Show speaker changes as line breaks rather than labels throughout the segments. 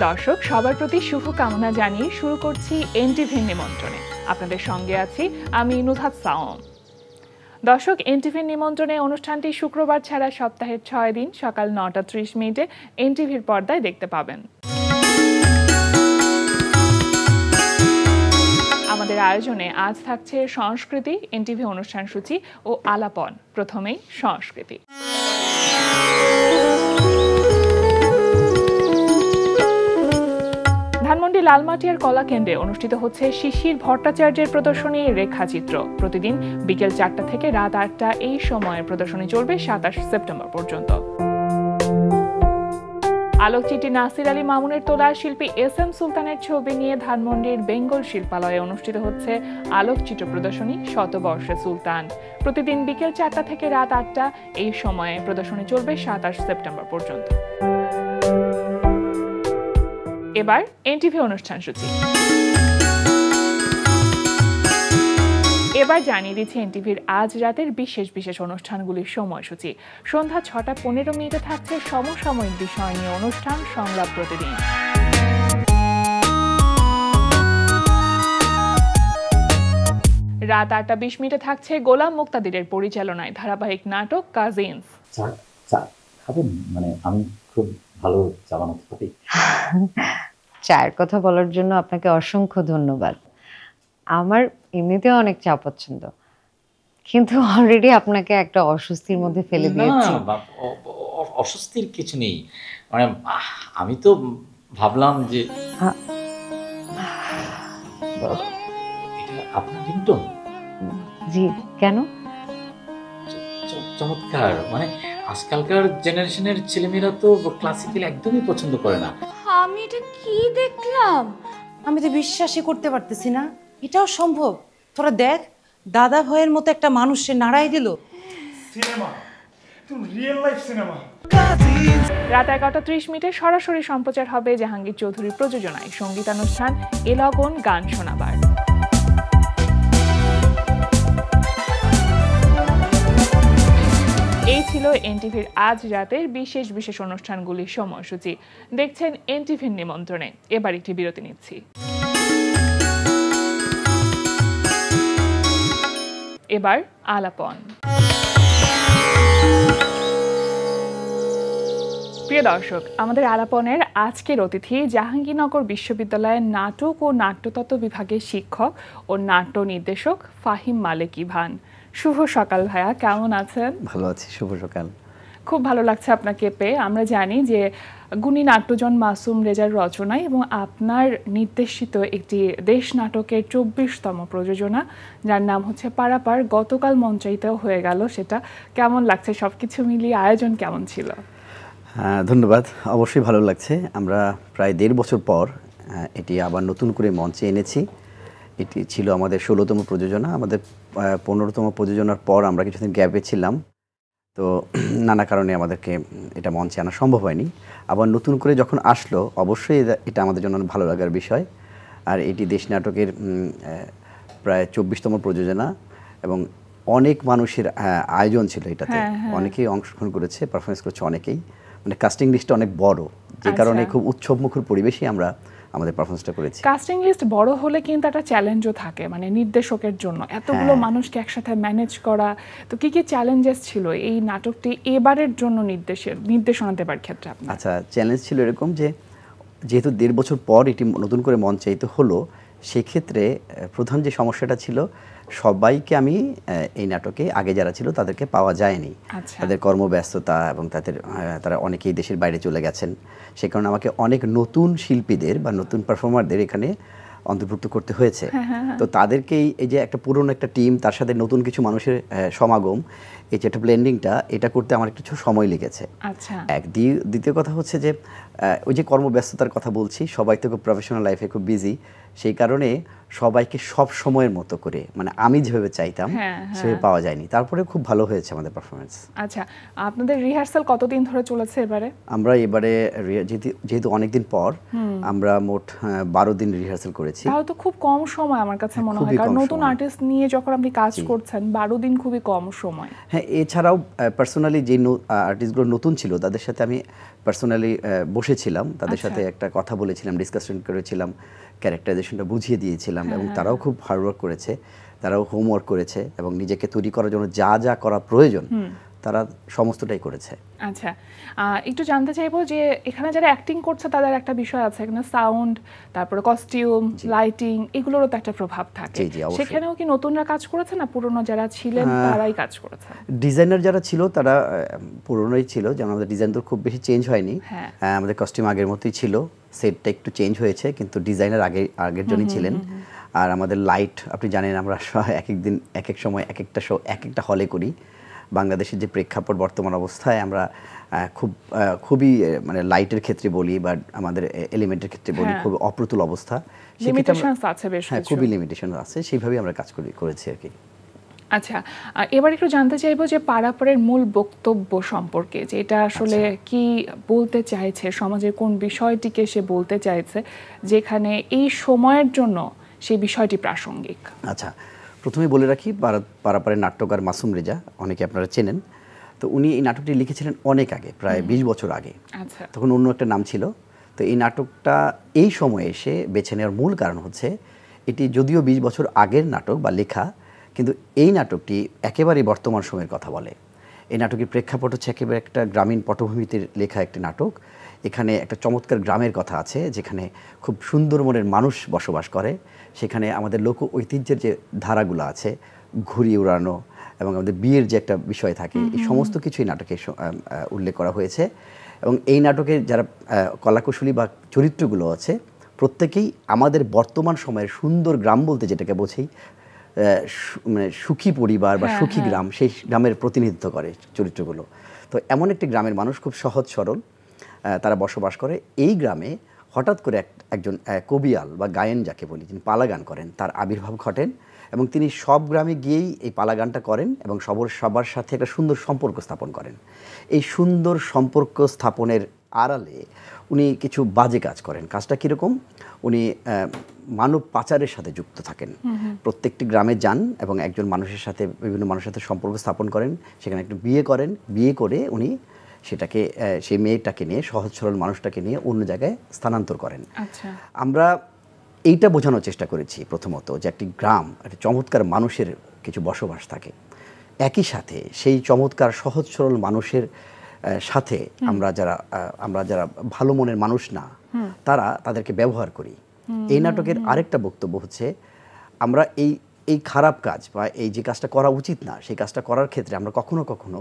দর্শক, সবার প্রতি শুভকামনা জানিয়ে শুরু করছি এনটিভির নিমন্ত্রণে। আপনাদের সঙ্গে আছি আমি নুহাত সাওম। দর্শক, এনটিভির নিমন্ত্রণে অনুষ্ঠানটি শুক্রবার ছাড়া সপ্তাহের 6 দিন সকাল 9:30 এনটিভির পর্দায় দেখতে পাবেন। আমাদের আয়োজনে আজ থাকছে সংস্কৃতি, এনটিভি অনুষ্ঠান সূচি ও আলাপন। প্রথমেই সংস্কৃতি। ধানমন্ডি লালমাটিয়ার কলা কেন্দ্রে অনুষ্ঠিত হচ্ছে শিশির ভট্টাচার্যের প্রদর্শনী রেখাচিত্র। প্রতিদিন বিকেল 4টা থেকে রাত 8টা এই সময়ে প্রদর্শনী চলবে 27 সেপ্টেম্বর পর্যন্ত। আলোকচিত্রী নাসির আলী মামুনের তোলা শিল্পী এস.এম. সুলতানের ছবি নিয়ে ধানমন্ডির বেঙ্গল শিল্পালয়ে অনুষ্ঠিত হচ্ছে আলোকচিত্র প্রদর্শনী শতবর্ষে সুলতান। প্রতিদিন বিকেল 4টা থেকে রাত 8টা এই সময়ে প্রদর্শনী চলবে 27 সেপ্টেম্বর পর্যন্ত। এবার এনটিভি অনুষ্ঠান সূচি। এবার জানিয়ে দিচ্ছি এনটিভির আজ রাতের বিশেষ বিশেষ অনুষ্ঠানগুলির সময়সূচি। সন্ধ্যা 6:15 থাকছে সমসাময়িক বিষয় নিয়ে অনুষ্ঠান সংলাপ প্রতিদিন। রাত 8:20 থাকছে গোলাম মুক্তাদিরের পরিচালনায় ধারাবাহিক নাটক কাজিনস।
মানে আমি খুব ভালো চা বানাতে পারি।
চায়ের কথা বলার জন্য আপনাকে অসংখ্য ধন্যবাদ। আমার এমনিতেও অনেক চা পছন্দ, কিন্তু অলরেডি আপনাকে একটা অস্বস্তির মধ্যে ফেলে দিয়েছি।
অস্বস্তির কিছু নেই, মানে আমি তো ভাবলাম যে এটা আপনার রিংটোন।
জি, কেন?
চমৎকার। মানে আজকালকার জেনারেশনের ছেলেমেয়েরা তো ক্লাসিক্যাল একদমই পছন্দ করে না।
আমি এটা কি দেখলাম, আমি তো বিশ্বাসই করতে পারতেছি না। এটাও সম্ভব? তোরা দেখ, দাদা ভাইয়ের মতো একটা মানুষে নাড়াই দিল।
সিনেমা, তুমি রিয়েল লাইফ সিনেমা।
রাত 11:30 সরাসরি সম্প্রচার হবে জাহাঙ্গীর চৌধুরীর প্রযোজনায় সঙ্গীতানুষ্ঠান এলগন গান শোনাবার। এই ছিল এনটিভির আজ রাতের বিশেষ বিশেষ অনুষ্ঠানগুলির সময়সূচি। দেখছেন এনটিভির নিমন্ত্রণে। এবার একটি বিরতি নিচ্ছি। এবার আলাপন। প্রিয় দর্শক, আমাদের আলাপনের আজকের অতিথি জাহাঙ্গীরনগর বিশ্ববিদ্যালয়ের নাটক ও নাট্যতত্ত্ব বিভাগের শিক্ষক ও নাট্য নির্দেশক ফাহিম মালেকি ভান। শুভ সকাল ভাইয়া, কেমন আছেন?
ভালো আছি, শুভ সকাল।
খুব ভালো লাগছে আপনাকে পেয়ে। আমরা জানি যে গুণী নাট্যজন মাসুম রেজার রচনায় এবং আপনার নির্দেশিত একটি দেশ নাটকের 24তম প্রযোজনা, যার নাম হচ্ছে পারাপার, গতকাল মঞ্চায়িত হয়ে গেল। সেটা কেমন লাগছে? সবকিছু মিলিয়ে আয়োজন কেমন ছিল?
ধন্যবাদ। অবশ্যই ভালো লাগছে। আমরা প্রায় 1.5 বছর পর এটি আবার নতুন করে মঞ্চে এনেছি। এটি ছিল আমাদের 16তম প্রযোজনা। আমাদের 15তম প্রযোজনার পর আমরা কিছুদিন গ্যাপে ছিলাম, তো নানা কারণে আমাদেরকে এটা মঞ্চে আনা সম্ভব হয়নি। আবার নতুন করে যখন আসলো, অবশ্যই এটা আমাদের জন্য ভালো লাগার বিষয়। আর এটি দেশ নাটকের প্রায় 24তম প্রযোজনা এবং অনেক মানুষের আয়োজন ছিল এটাতে। অনেকেই অংশগ্রহণ করেছে, পারফরমেন্স করেছে অনেকেই। মানে কাস্টিং লিস্টটা অনেক বড়, যে কারণে খুব উৎসবমুখর পরিবেশে আমরা আমাদের পারফরমেন্সটা করেছি।
কাস্টিং লিস্ট বড় হলে কিন্তু একটা চ্যালেঞ্জও থাকে, মানে নির্দেশকের জন্য এতগুলো মানুষকে একসাথে ম্যানেজ করা। তো কি কি চ্যালেঞ্জেস ছিল এই নাটকটি এবারের জন্য নির্দেশনা দেবার ক্ষেত্রে আপনার?
আচ্ছা, চ্যালেঞ্জ ছিল এরকম যে যেহেতু 1.5 বছর পর এটি নতুন করে মঞ্চায়িত হলো, সেক্ষেত্রে প্রধান যে সমস্যাটা ছিল, সবাইকে আমি এই নাটকে আগে যারা ছিল তাদেরকে পাওয়া যায়নি। তাদের কর্মব্যস্ততা এবং তারা অনেকেই দেশের বাইরে চলে গেছেন। সে কারণে আমাকে অনেক নতুন শিল্পীদের বা নতুন পারফর্মারদের এখানে অন্তর্ভুক্ত করতে হয়েছে। তো তাদেরকেই এই যে একটা পুরনো একটা টিম, তার সাথে নতুন কিছু মানুষের সমাগম, এই যে একটা ব্লেন্ডিংটা, এটা করতে আমার কিছু সময় লেগেছে। দ্বিতীয় কথা হচ্ছে যে ওই যে কর্মব্যস্ততার কথা বলছি, সবাই তো খুব প্রফেশনাল লাইফে খুব বিজি। সেই কারণে সবাইকে সব সময়ের মতো করে মানে আমি যেভাবে চাইতাম সেভাবে পাওয়া যায়নি। তারপরে খুব ভালো হয়েছে আমাদের পারফরমেন্স।
আচ্ছা, আপনাদের রিহার্সাল কতদিন ধরে চলেছে এবারে?
আমরা এবারে যেহেতু অনেকদিন পর আমরা মোট 12 দিন রিহার্সাল করেছি।
তাও তো খুব কম সময় আমার কাছে মনে হয়, কারণ নতুন আর্টিস্ট নিয়ে যখন আপনি কাজ করছেন 12 দিন খুবই কম সময়।
হ্যাঁ, এছাড়াও পার্সোনালি যে আর্টিস্টগুলো নতুন ছিল তাদের সাথে আমি পার্সোনালি বসেছিলাম, তাদের সাথে একটা কথা বলেছিলাম, ডিসকাশন করেছিলাম, ক্যারেক্টারাইজেশনটা বুঝিয়ে দিয়েছিলাম এবং তারাও খুব হার্ডওয়ার্ক করেছে, তারাও হোমওয়ার্ক করেছে এবং নিজেকে তৈরি করার জন্য যা যা করা প্রয়োজন তারা সমস্তটাই করেছে।
আচ্ছা, একটু জানতে চাইবো যে এখানে যারা অ্যাক্টিং করছে তাদের একটা বিষয় আছে, এখানে সাউন্ড, তারপরে কস্টিউম, লাইটিং, এগুলোরও তো একটা প্রভাব থাকে। সেখানেও কি নতুনরা কাজ করেছে না পুরনো যারা ছিলেন তারাই কাজ করেছে?
ডিজাইনার যারা ছিল তারা পুরনোই ছিল, যেমন আমাদের ডিজাইন তো খুব বেশি চেঞ্জ হয়নি। আমাদের কস্টিউম আগের মতোই ছিল, সেটটা একটু চেঞ্জ হয়েছে, কিন্তু ডিজাইনার আগের জনই ছিলেন। আর আমাদের লাইট আপনি জানেন আমরা এক এক দিন এক এক সময় এক একটা শো এক একটা হলে করি। বাংলাদেশের যে প্রেক্ষাপট বর্তমান অবস্থায় আমরা খুবই মানে লাইটের ক্ষেত্রে বলি বা আমাদের এলিমেন্টের ক্ষেত্রে বলি খুব অপ্রতুল অবস্থা, খুবই লিমিটেশন আছে, সেইভাবেই আমরা কাজ করেছি আর কি।
আচ্ছা, এবার একটু জানতে চাইবো যে পারাপারের মূল বক্তব্য সম্পর্কে, যে এটা আসলে কি বলতে চাইছে, সমাজের কোন বিষয়টিকে সে বলতে চাইছে যেখানে এই সময়ের জন্য সেই বিষয়টি প্রাসঙ্গিক।
আচ্ছা, প্রথমে বলে রাখি পারাপারের নাট্যকার মাসুম রেজা, অনেকে আপনারা চেনেন, তো উনি এই নাটকটি লিখেছিলেন অনেক আগে, প্রায় 20 বছর আগে। তখন অন্য একটা নাম ছিল। তো এই নাটকটা এই সময়ে এসে বেছে নেওয়ার মূল কারণ হচ্ছে এটি যদিও 20 বছর আগের নাটক বা লেখা, কিন্তু এই নাটকটি একেবারেই বর্তমান সময়ের কথা বলে। এই নাটকের প্রেক্ষাপট হচ্ছে একেবারে একটা গ্রামীণ পটভূমিতে লেখা একটি নাটক। এখানে একটা চমৎকার গ্রামের কথা আছে যেখানে খুব সুন্দর মনের মানুষ বসবাস করে। সেখানে আমাদের লোক ঐতিহ্যের যে ধারাগুলো আছে, ঘুড়ি উড়ানো এবং আমাদের বিয়ের যে একটা বিষয় থাকে, এই সমস্ত কিছুই নাটকে উল্লেখ করা হয়েছে। এবং এই নাটকের যারা কলাকুশলী বা চরিত্রগুলো আছে প্রত্যেকেই আমাদের বর্তমান সময়ের সুন্দর গ্রাম বলতে যেটাকে বোঝাই, মানে সুখী পরিবার বা সুখী গ্রাম, সেই গ্রামের প্রতিনিধিত্ব করে চরিত্রগুলো। তো এমন একটি গ্রামের মানুষ খুব সহজ সরল, তারা বসবাস করে। এই গ্রামে হঠাৎ করে একজন কবিয়াল বা গায়েন যাকে বলি, যিনি পালা গান করেন, তার আবির্ভাব ঘটেন এবং তিনি সব গ্রামে গিয়েই এই পালা গানটা করেন এবং সবার সাথে একটা সুন্দর সম্পর্ক স্থাপন করেন। এই সুন্দর সম্পর্ক স্থাপনের আড়ালে উনি কিছু বাজে কাজ করেন। কাজটা কীরকম? উনি মানব পাচারের সাথে যুক্ত থাকেন। প্রত্যেকটি গ্রামে যান এবং একজন মানুষের সাথে, বিভিন্ন মানুষের সাথে সম্পর্ক স্থাপন করেন, সেখানে একটু বিয়ে করেন, বিয়ে করে উনি সেটাকে, সেই মেয়েটাকে নিয়ে, সহজ সরল মানুষটাকে নিয়ে অন্য জায়গায় স্থানান্তর করেন। আমরা এইটা বোঝানোর চেষ্টা করেছি প্রথমত, যে একটি গ্রাম, একটা চমৎকার মানুষের কিছু বসবাস থাকে, একই সাথে সেই চমৎকার সহজ সরল মানুষের সাথে আমরা যারা ভালো মনের মানুষ না, তাদেরকে ব্যবহার করি। এই নাটকের আরেকটা বক্তব্য হচ্ছে আমরা এই খারাপ কাজ বা এই যে কাজটা করা উচিত না, সেই কাজটা করার ক্ষেত্রে আমরা কখনো কখনো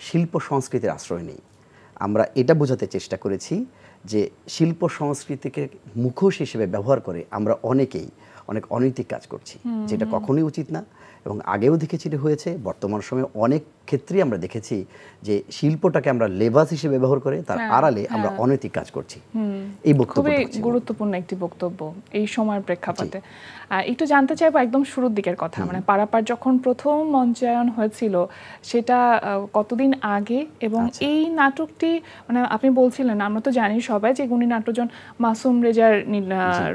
শিল্প সংস্কৃতির আশ্রয় নিই। আমরা এটা বোঝাতে চেষ্টা করেছি যে শিল্প সংস্কৃতিকে মুখোশ হিসেবে ব্যবহার করে আমরা অনেকেই অনেক অনৈতিক কাজ করছি, যেটা কখনোই উচিত না। এবং আগেও দেখেছি হয়েছে, বর্তমান সময়ে অনেক ক্ষেত্রেই আমরা দেখেছি যে শিল্পটাকে আমরা লেবাস হিসেবে ব্যবহার করে তার আড়ালে আমরা অনৈতিক কাজ করছি। এই বক্তব্য
খুবই গুরুত্বপূর্ণ একটি বক্তব্য এই সময়ের প্রেক্ষাপটে। একটু জানতে চাইবো একদম শুরুর দিকের কথা, মানে পারাপার যখন প্রথম মঞ্চায়ন হয়েছিল সেটা কতদিন আগে, এবং এই নাটকটি মানে আপনি বলছিলেন, আমরা তো জানি সবাই যে গুণী নাট্যজন মাসুম রেজার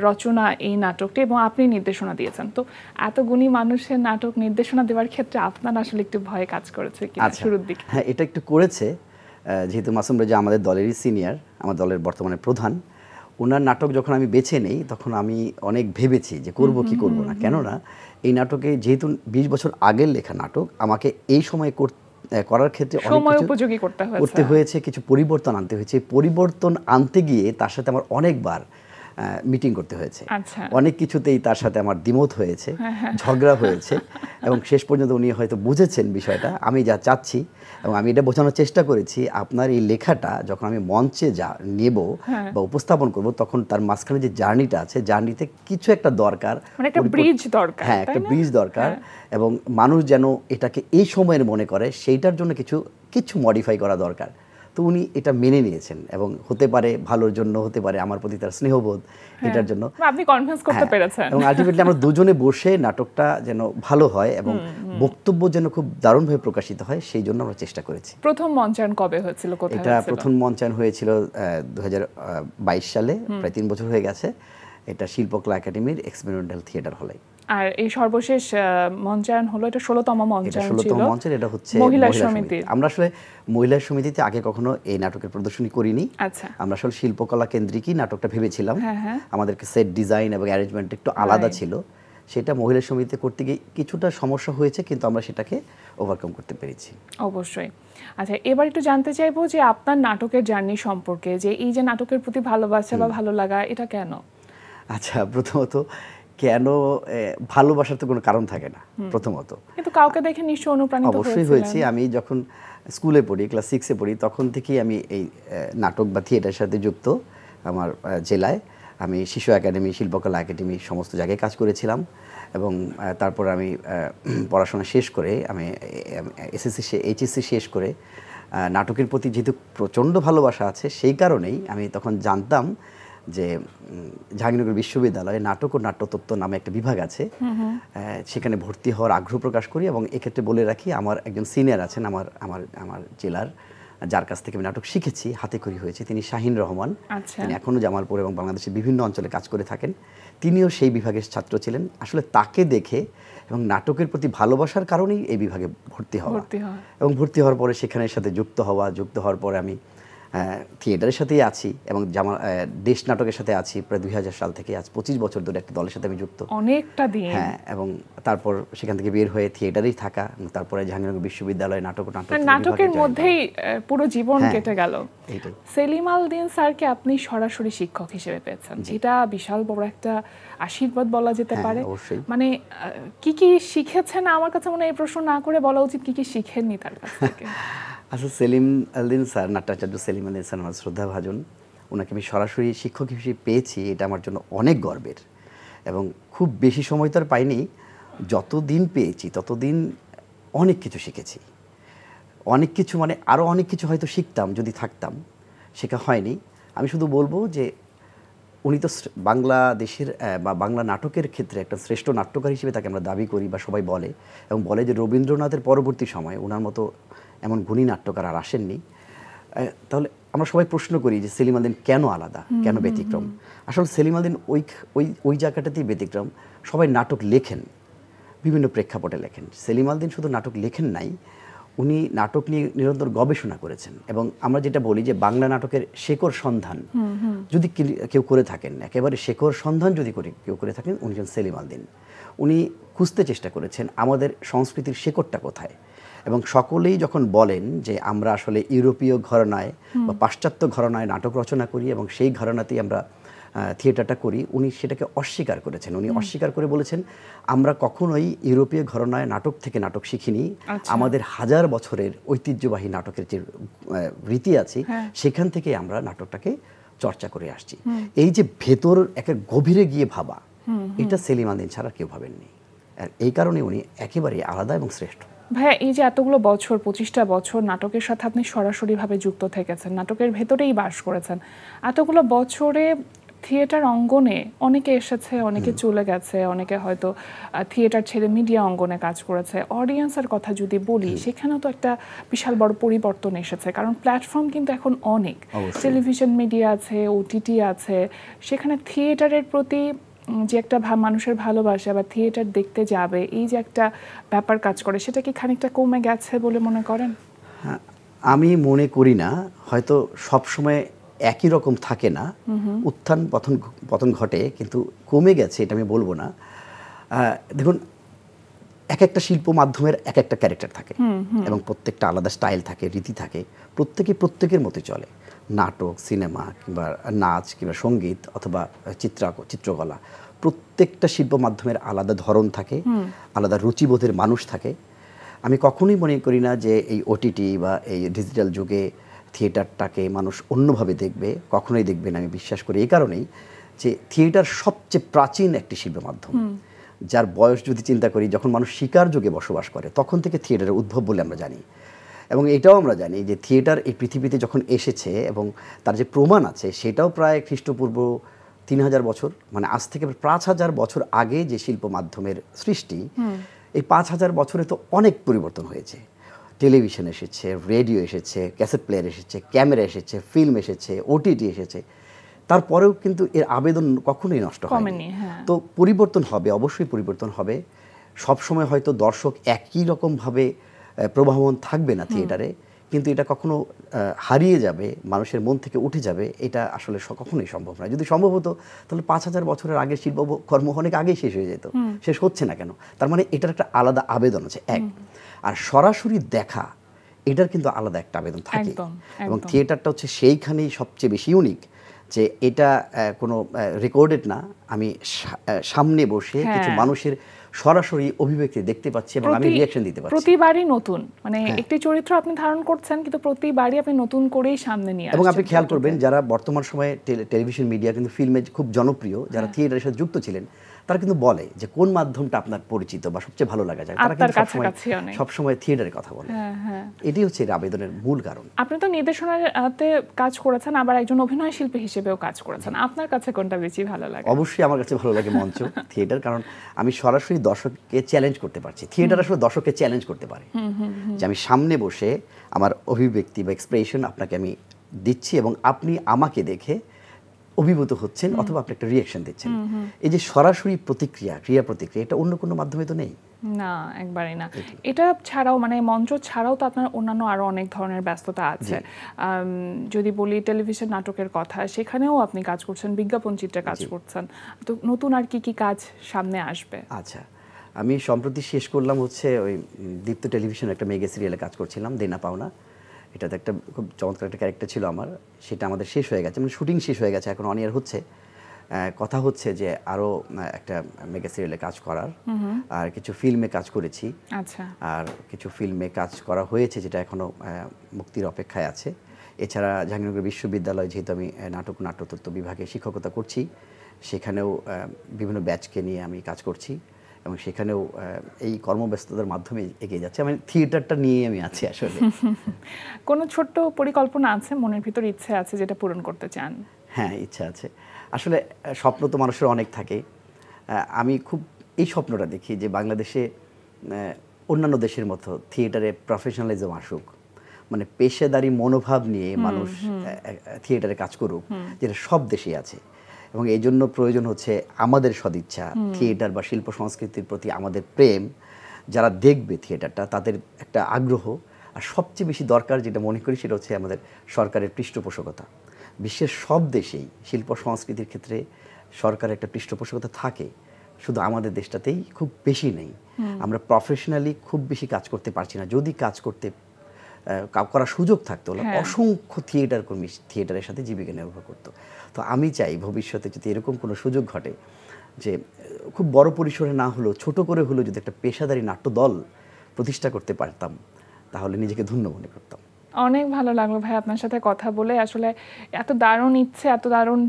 রচনা এই নাটকটি, এবং আপনি নির্দেশনা দিয়েছেন। তো এত গুণী মানুষের নাটক নির্দেশনা দেওয়ার ক্ষেত্রে আপনার আসলে একটু ভয় কাজ করেছে কিনা শুরুর দিকে?
হ্যাঁ, এটা একটু করেছে, যেহেতু মাসুম রেজা আমাদের দলেরই সিনিয়র, আমার দলের বর্তমানে প্রধান। ওনার নাটক যখন আমি বেছে নেই তখন আমি অনেক ভেবেছি যে করব কি করব না, কেননা এই নাটকে যেহেতু 20 বছর আগের লেখা নাটক, আমাকে এই সময় করার ক্ষেত্রে
সময় উপযোগী করতে
হয়েছে, কিছু পরিবর্তন আনতে হয়েছে। পরিবর্তন আনতে গিয়ে তার সাথে আমার অনেকবার মিটিং করতে হয়েছে, অনেক কিছুতেই তার সাথে আমার দ্বিমত হয়েছে, ঝগড়া হয়েছে এবং শেষ পর্যন্ত উনি হয়তো বুঝেছেন বিষয়টা আমি যা চাচ্ছি। এবং আমি এটা বোঝানোর চেষ্টা করেছি, আপনার এই লেখাটা যখন আমি মঞ্চে নেব বা উপস্থাপন করব, তখন তার মাঝখানে যে জার্নিটা আছে, জার্নিতে কিছু একটা দরকার,
একটা ব্রিজ দরকার।
হ্যাঁ, একটা ব্রিজ দরকার, এবং মানুষ যেন এটাকে এই সময়ের মনে করে, সেইটার জন্য কিছু মডিফাই করা দরকার। তো উনি এটা মেনে নিয়েছেন এবং হতে পারে ভালোর জন্য, হতে পারে আমার প্রতি তার স্নেহবোধ, এটার জন্য
আপনি কনভিন্স করতে পেরেছেন।
এবং আলটিমেটলি আমরা দুজনে বসে নাটকটা যেন ভালো হয় এবং বক্তব্য যেন খুব দারুণভাবে প্রকাশিত হয়, সেই জন্য আমরা চেষ্টা করেছি।
প্রথম মঞ্চায়ন কবে হয়েছিল, কোথায়
এটা
হয়েছিল?
প্রথম মঞ্চায়ন হয়েছিল 2022 সালে, প্রায় 3 বছর হয়ে গেছে। এটা শিল্পকলা একাডেমির এক্সপেরিমেন্টাল থিয়েটার হলে।
আর এই সর্বশেষ মঞ্চায়ন হলো, এটা 16তম
এটা
মঞ্চায়ন
16তম
ছিল
মঞ্চের, এটা হচ্ছে
মহিলা
মহিলা
সমিতি।
আমরা আসলে মহিলা সমিতিতে আগে কখনো এই নাটকের প্রদর্শনী করিনি।
আচ্ছা,
আমরা আসলে শিল্পকলা কেন্দ্রিকই নাটকটা ভেবেছিলাম।
হ্যাঁ।
আমাদেরকে সেট ডিজাইন এবং অ্যারেঞ্জমেন্ট একটু আলাদা ছিল, সেটা মহিলা সমিতিতে করতে গিয়ে কিছুটা সমস্যা হয়েছে, কিন্তু আমরা সেটাকে ওভারকাম করতে পেরেছি।
অবশ্যই। আচ্ছা, এবার একটু জানতে চাইবো যে আপনার নাটকের জার্নি সম্পর্কে, যে এই যে নাটকের প্রতি ভালোবাসা বা ভালো লাগা, এটা কেন?
আচ্ছা, প্রথমত কেন ভালোবাসার তো কোনো কারণ থাকে না প্রথমত,
কিন্তু কাউকে দেখে নিশ্চয় অনুপ্রাণিত
অবশ্যই হয়েছি। আমি যখন স্কুলে পড়ি, ক্লাস 6-এ পড়ি, তখন থেকেই আমি এই নাটক বা থিয়েটারের সাথে যুক্ত। আমার জেলায় আমি শিশু একাডেমি, শিল্পকলা একাডেমি সমস্ত জায়গায় কাজ করেছিলাম এবং তারপর আমি পড়াশোনা শেষ করে আমি এইচএসসি শেষ করে নাটকের প্রতি যেহেতু প্রচণ্ড ভালোবাসা আছে, সেই কারণেই আমি তখন জানতাম যে জাহাঙ্গীরনগর বিশ্ববিদ্যালয়ে নাটক ও নাট্যতত্ত্ব নামে একটা বিভাগ আছে, সেখানে ভর্তি হওয়ার আগ্রহ প্রকাশ করি। এবং এক্ষেত্রে বলে রাখি, আমার একজন সিনিয়র আছেন আমার জেলার, যার কাছ থেকে আমি নাটক শিখেছি, হাতেখড়ি হয়েছে, তিনি শাহিন রহমান। তিনি এখনও জামালপুর এবং বাংলাদেশের বিভিন্ন অঞ্চলে কাজ করে থাকেন। তিনিও সেই বিভাগের ছাত্র ছিলেন। আসলে তাকে দেখে এবং নাটকের প্রতি ভালোবাসার কারণেই এই বিভাগে ভর্তি হওয়া, এবং ভর্তি হওয়ার পরে সেখানের সাথে যুক্ত হওয়ার পরে আমি থিয়েটারের সাথেই আছি এবং দেশ নাটকের সাথে আছি প্রায় 2000 সাল থেকে। আজ 25 বছর ধরে একটা দলের সাথে আমি যুক্ত,
অনেকটা দিন।
হ্যাঁ, এবং তারপর সেখান থেকে বের হয়ে থিয়েটারেই থাকা, তারপরে জাহাঙ্গীরনগর বিশ্ববিদ্যালয়ে নাটকের
মধ্যেই পুরো জীবন কেটে গেল।
এইটাই।
সেলিম আল দীন স্যারকে আপনি সরাসরি শিক্ষক হিসেবে পেয়েছেন, এটা বিশাল বড় একটা আশীর্বাদ বলা যেতে পারে। মানে কি কি শিখেছেন? আমার কাছে মনে হয় এই প্রশ্ন না করে বলা উচিত কি কি শিখেননি তার কাছ থেকে।
আচ্ছা, সেলিম আল দীন স্যার, নাট্যাচার্য সেলিম আল দীন স্যার আমার শ্রদ্ধা ভাজন। ওনাকে আমি সরাসরি শিক্ষক হিসেবে পেয়েছি, এটা আমার জন্য অনেক গর্বের। এবং খুব বেশি সময় তো আর পাইনি, যতদিন পেয়েছি ততদিন অনেক কিছু শিখেছি। অনেক কিছু মানে আরও অনেক কিছু হয়তো শিখতাম যদি থাকতাম, শেখা হয়নি। আমি শুধু বলবো যে উনি তো বাংলাদেশের বা বাংলা নাটকের ক্ষেত্রে একটা শ্রেষ্ঠ নাট্যকার হিসেবে তাকে আমরা দাবি করি বা সবাই বলে, এবং বলে যে রবীন্দ্রনাথের পরবর্তী সময় ওনার মতো এমন গুণী নাট্যকার আর আসেননি। তাহলে আমরা সবাই প্রশ্ন করি যে সেলিম আল দীন কেন আলাদা, কেন ব্যতিক্রম? আসলে সেলিম আল দীন ওই জায়গাটাতেই ব্যতিক্রম। সবাই নাটক লেখেন, বিভিন্ন প্রেক্ষাপটে লেখেন। সেলিম আল দীন শুধু নাটক লেখেন নাই, উনি নাটক নিয়ে নিরন্তর গবেষণা করেছেন। এবং আমরা যেটা বলি যে বাংলা নাটকের শেকড় সন্ধান যদি কেউ করে থাকেন, একেবারে শেকড় সন্ধান যদি কেউ করে থাকেন, উনি হচ্ছেন সেলিম আল দীন। উনি খুঁজতে চেষ্টা করেছেন আমাদের সংস্কৃতির শেকড়টা কোথায়। এবং সকলেই যখন বলেন যে আমরা আসলে ইউরোপীয় ঘরানায় বা পাশ্চাত্য ঘরানায় নাটক রচনা করি এবং সেই ঘরানাতেই আমরা থিয়েটারটা করি, উনি সেটাকে অস্বীকার করেছেন। উনি অস্বীকার করে বলেছেন, আমরা কখনোই ইউরোপীয় ঘরানায় নাটক থেকে নাটক শিখিনি। আমাদের হাজার বছরের ঐতিহ্যবাহী নাটকের যে রীতি আছে, সেখান থেকে আমরা নাটকটাকে চর্চা করে আসছি। এই যে ভেতর একটা গভীরে গিয়ে ভাবা, এটা সেলিম আল দীন ছাড়া কেউ ভাবেননি। আর এই কারণে উনি একেবারে আলাদা এবং শ্রেষ্ঠ।
ভাইয়া, এই যে এতগুলো বছর, 25টা বছর নাটকের সাথে আপনি সরাসরিভাবে যুক্ত থেকেছেন, নাটকের ভেতরেই বাস করেছেন, এতগুলো বছরে থিয়েটার অঙ্গনে অনেকে এসেছে, অনেকে চলে গেছে, অনেকে হয়তো থিয়েটার ছেড়ে মিডিয়া অঙ্গনে কাজ করেছে। অডিয়েন্সের কথা যদি বলি, সেখানেও তো একটা বিশাল বড় পরিবর্তন এসেছে, কারণ প্ল্যাটফর্ম কিন্তু এখন অনেক, টেলিভিশন মিডিয়া আছে, ওটিটি আছে। সেখানে থিয়েটারের প্রতি যে একটা মানুষের ভালোবাসা বা থিয়েটার দেখতে যাবে, এই যে একটা ব্যাপার কাজ করে, সেটা কি খানিকটা কমে গেছে বলে মনে করেন?
হ্যাঁ, আমি মনে করি না। হয়তো সবসময় একই রকম থাকে না, উত্থান পতন ঘটে, কিন্তু কমে গেছে এটা আমি বলবো না। দেখুন, এক একটা শিল্প মাধ্যমের এক একটা ক্যারেক্টার থাকে এবং প্রত্যেকটা আলাদা স্টাইল থাকে, রীতি থাকে। প্রত্যেকের মতো চলে। নাটক, সিনেমা কিংবা নাচ কিংবা সঙ্গীত অথবা চিত্রকলা, প্রত্যেকটা শিল্প মাধ্যমের আলাদা ধরন থাকে, আলাদা রুচিবোধের মানুষ থাকে। আমি কখনোই মনে করি না যে এই ওটিটি বা এই ডিজিটাল যুগে থিয়েটারটাকে মানুষ অন্যভাবে দেখবে, কখনোই দেখবে না। আমি বিশ্বাস করি এই কারণেই যে থিয়েটার সবচেয়ে প্রাচীন একটি শিল্প মাধ্যম, যার বয়স যদি চিন্তা করি, যখন মানুষ শিকার যুগে বসবাস করে তখন থেকে থিয়েটারের উদ্ভব বলে আমরা জানি। এবং এটাও আমরা জানি যে থিয়েটার এই পৃথিবীতে যখন এসেছে এবং তার যে প্রমাণ আছে সেটাও প্রায় খ্রিস্টপূর্ব 3000 বছর, মানে আজ থেকে 5000 বছর আগে যে শিল্প মাধ্যমের সৃষ্টি, এই 5000 বছরে তো অনেক পরিবর্তন হয়েছে। টেলিভিশন এসেছে, রেডিও এসেছে, ক্যাসেট প্লেয়ার এসেছে, ক্যামেরা এসেছে, ফিল্ম এসেছে, ওটিটি এসেছে, তারপরেও কিন্তু এর আবেদন কখনোই নষ্ট হয়নি। তো পরিবর্তন হবে, অবশ্যই পরিবর্তন হবে। সবসময় হয়তো দর্শক একই রকমভাবে প্রবাহমান থাকবে না থিয়েটারে, কিন্তু এটা কখনো হারিয়ে যাবে, মানুষের মন থেকে উঠে যাবে, এটা আসলে কখনোই সম্ভব নয়। যদি সম্ভব হতো তাহলে 5000 বছরের আগে শিল্পকর্ম অনেক আগেই শেষ হয়ে যেত। শেষ হচ্ছে না কেন? তার মানে এটার একটা আলাদা আবেদন আছে এক। আর সরাসরি দেখা, এটার কিন্তু আলাদা একটা আবেদন থাকে। এবং থিয়েটারটা হচ্ছে সেইখানেই সবচেয়ে বেশি ইউনিক, যে এটা কোনো রেকর্ডেড না, আমি সামনে বসে কিছু মানুষের সরাসরি অভিব্যক্তি দেখতে পাচ্ছি এবং আমি রিঅ্যাকশন দিতে পারছি।
প্রতিবারই নতুন, মানে একটি চরিত্র আপনি ধারণ করছেন কিন্তু প্রতিবারই আপনি নতুন করেই সামনে নিয়ে আসছেন।
এবং আপনি খেয়াল করবেন যারা বর্তমান সময়ে টেলিভিশন মিডিয়া কিন্তু ফিল্মে খুব জনপ্রিয়, যারা থিয়েটারের সাথে যুক্ত ছিলেন, তারা কিন্তু বলে যে কোন মাধ্যমটা আপনার পরিচিত বা সবচেয়ে ভালো লাগা যায়, তারা কিন্তু সবসময় থিয়েটারের কথা বলে। এটি হচ্ছে এর আবেদনের মূল কারণ।
আপনি তো নির্দেশনাতে কাজ করেছেন, আবার একজন অভিনয় শিল্পী হিসেবেও কাজ করেছেন, আপনার কাছে কোনটা বেশি ভালো লাগে?
অবশ্যই আমার কাছে ভালো লাগে মঞ্চ, থিয়েটার, কারণ আমি সরাসরি দর্শককে চ্যালেঞ্জ করতে পারছি। থিয়েটার আসলে দর্শককে চ্যালেঞ্জ করতে পারে, যে আমি সামনে বসে আমার অভিব্যক্তি বা এক্সপ্রেশন আপনাকে আমি দিচ্ছি এবং আপনি আমাকে দেখে অভিভূত হচ্ছেন অথবা আপনি একটা রিঅ্যাকশন দিচ্ছেন। এই যে সরাসরি প্রতিক্রিয়া, ক্রিয়া প্রতিক্রিয়া, এটা অন্য কোনো মাধ্যমে তো নেই।
না, একবারই না। এটা ছাড়াও মানে মঞ্চ ছাড়াও তো আপনার অন্যান্য আরো অনেক ধরনের ব্যস্ততা আছে। যদি বলি টেলিভিশন নাটকের কথা, সেখানেও আপনি কাজ করছেন, বিজ্ঞাপন চিত্রে কাজ করছেন, তো নতুন আর কি কি কাজ সামনে আসবে?
আচ্ছা, আমি সম্প্রতি শেষ করলাম হচ্ছে ওই দীপ্ত টেলিভিশন একটা মেগা সিরিয়ালে কাজ করছিলাম, দেনা পাওনা। এটাতে একটা খুব চমৎকার একটা ক্যারেক্টার ছিল আমার, সেটা আমাদের শেষ হয়ে গেছে, মানে শুটিং শেষ হয়ে গেছে, এখন অন এয়ার হচ্ছে। কথা হচ্ছে যে আরও একটা মেগা সিরিয়ালে কাজ করার, আর কিছু ফিল্মে কাজ করেছি, আর কিছু ফিল্মে কাজ করা হয়েছে যেটা এখনও মুক্তির অপেক্ষায় আছে। এছাড়া জাহাঙ্গীরনগর বিশ্ববিদ্যালয়, যেহেতু আমি নাট্যতত্ত্ব বিভাগে শিক্ষকতা করছি, সেখানেও বিভিন্ন ব্যাচকে নিয়ে আমি কাজ করছি এবং সেখানেও এই কর্মব্যস্ততার মাধ্যমে এগিয়ে যাচ্ছে। আমি থিয়েটারটা নিয়ে আমি আছি আসলে।
কোনো ছোট্ট পরিকল্পনা আছে মনের ভিতর, ইচ্ছে আছে যেটা পূরণ করতে চান?
হ্যাঁ, ইচ্ছা আছে। আসলে স্বপ্ন তো মানুষের অনেক থাকে। আমি খুব এই স্বপ্নটা দেখি যে বাংলাদেশে অন্যান্য দেশের মতো থিয়েটারে প্রফেশনালিজম আসুক, মানে পেশাদারি মনোভাব নিয়ে মানুষ থিয়েটারে কাজ করুক, যেটা সব দেশেই আছে। এবং এই জন্য প্রয়োজন হচ্ছে আমাদের সদিচ্ছা, থিয়েটার বা শিল্প সংস্কৃতির প্রতি আমাদের প্রেম, যারা দেখবে থিয়েটারটা তাদের একটা আগ্রহ, আর সবচেয়ে বেশি দরকার যেটা মনে করি সেটা হচ্ছে আমাদের সরকারের পৃষ্ঠপোষকতা। বিশ্বের সব দেশেই শিল্প সংস্কৃতির ক্ষেত্রে সরকারের একটা পৃষ্ঠপোষকতা থাকে, শুধু আমাদের দেশটাতেই খুব বেশি নেই। আমরা প্রফেশনালি খুব বেশি কাজ করতে পারছি না। যদি কাজ করতে করার সুযোগ থাকতো, অসংখ্য থিয়েটার কর্মী থিয়েটারের সাথে জীবিকা নির্ভর করতো। তো আমি চাই ভবিষ্যতে যদি এরকম কোনো সুযোগ ঘটে, যে খুব বড় পরিসরে না হলেও ছোট করে হলেও যদি একটা পেশাদারি নাট্যদল প্রতিষ্ঠা করতে পারতাম, তাহলে নিজেকে ধন্য মনে করতাম।
অনেক ভালো লাগলো ভাই আপনার সাথে কথা বলে। আসলে এত দারুণ ইচ্ছে, এত দারুণ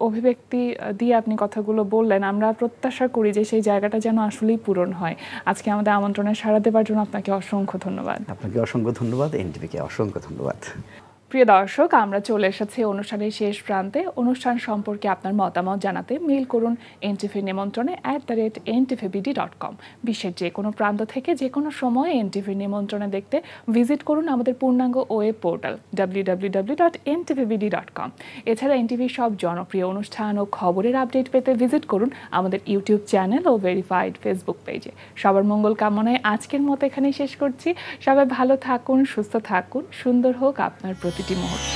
অভিব্যক্তি দিয়ে আপনি কথাগুলো বললেন। আমরা প্রত্যাশা করি যে সেই জায়গাটা যেন আসলেই পূরণ হয়। আজকে আমাদের আমন্ত্রণে সাড়া দেওয়ার জন্য আপনাকে অসংখ্য ধন্যবাদ।
আপনাকে অসংখ্য ধন্যবাদ, এনটিভিকে অসংখ্য ধন্যবাদ।
প্রিয় দর্শক, আমরা চলে এসেছি অনুষ্ঠানের শেষ প্রান্তে। অনুষ্ঠান সম্পর্কে আপনার মতামত জানাতে মেইল করুন এনটিভি নিমন্ত্রণে @ntvbd.com। বিশ্বের যে কোনো প্রান্ত থেকে যে কোনো সময় এনটিভি নিমন্ত্রণে দেখতে ভিজিট করুন আমাদের পূর্ণাঙ্গ ওয়েব পোর্টাল www.ntvbd.com। এছাড়া এনটিভির সব জনপ্রিয় অনুষ্ঠান ও খবরের আপডেট পেতে ভিজিট করুন আমাদের ইউটিউব চ্যানেল ও ভেরিফাইড ফেসবুক পেজে। সবার মঙ্গল কামনায় আজকের মতো এখানেই শেষ করছি। সবাই ভালো থাকুন, সুস্থ থাকুন, সুন্দর হোক আপনার প্রতিটি মুহূর্ত।